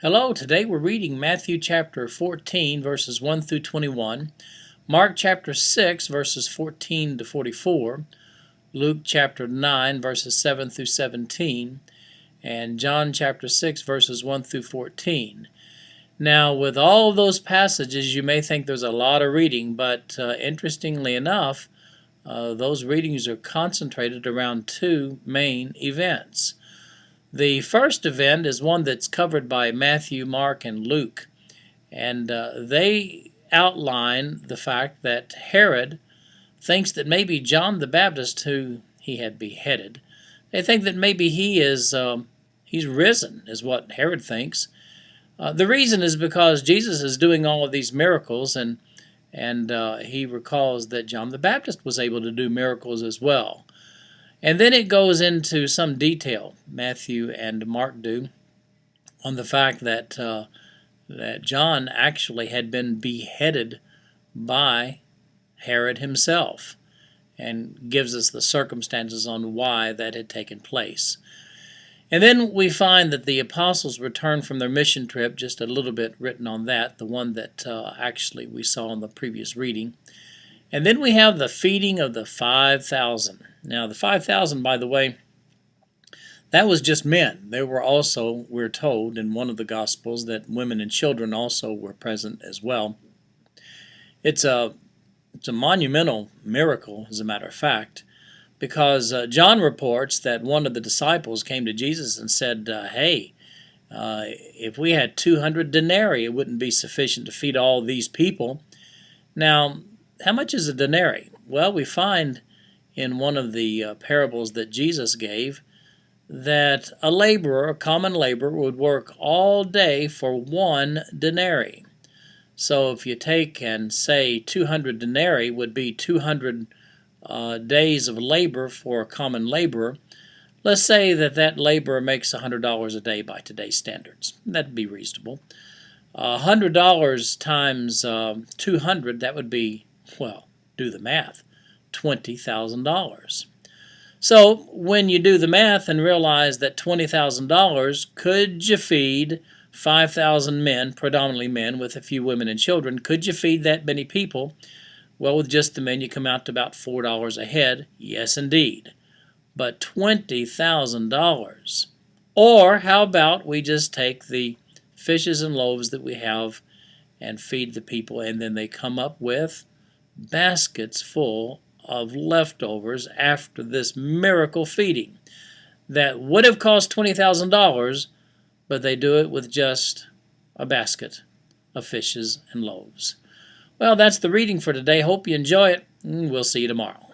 Hello, today we're reading Matthew chapter 14 verses 1 through 21, Mark chapter 6 verses 14 to 44, Luke chapter 9 verses 7 through 17, and John chapter 6 verses 1 through 14. Now, with all of those passages, you may think there's a lot of reading, but interestingly enough, those readings are concentrated around two main events. The first event is one that's covered by Matthew, Mark, and Luke, and they outline the fact that Herod thinks that maybe John the Baptist, who he had beheaded, they think that maybe he's risen, is what Herod thinks. The reason is because Jesus is doing all of these miracles, and he recalls that John the Baptist was able to do miracles as well. And then it goes into some detail, Matthew and Mark do, on the fact that John actually had been beheaded by Herod himself, and gives us the circumstances on why that had taken place. And then we find that the apostles returned from their mission trip, just a little bit written on that, the one that actually we saw in the previous reading. And then we have the feeding of the 5,000. Now, the 5,000, by the way, that was just men. There were also, we're told in one of the Gospels, that women and children also were present as well. It's a monumental miracle, as a matter of fact, because John reports that one of the disciples came to Jesus and said, hey, if we had 200 denarii, it wouldn't be sufficient to feed all these people. Now, how much is a denarii? Well, we find in one of the parables that Jesus gave that a laborer, a common laborer, would work all day for 1 denarii. So if you take and say 200 denarii would be 200 days of labor for a common laborer, let's say that laborer makes $100 a day by today's standards. That'd be reasonable. $100 times 200, that would be, well, do the math, $20,000. So when you do the math and realize that $20,000, could you feed 5,000 men, predominantly men with a few women and children, could you feed that many people? Well, with just the men, you come out to about $4 a head. Yes, indeed. But $20,000. Or how about we just take the fishes and loaves that we have and feed the people, and then they come up with baskets full of leftovers after this miracle feeding that would have cost $20,000, but they do it with just a basket of fishes and loaves. Well, that's the reading for today. Hope you enjoy it, and we'll see you tomorrow.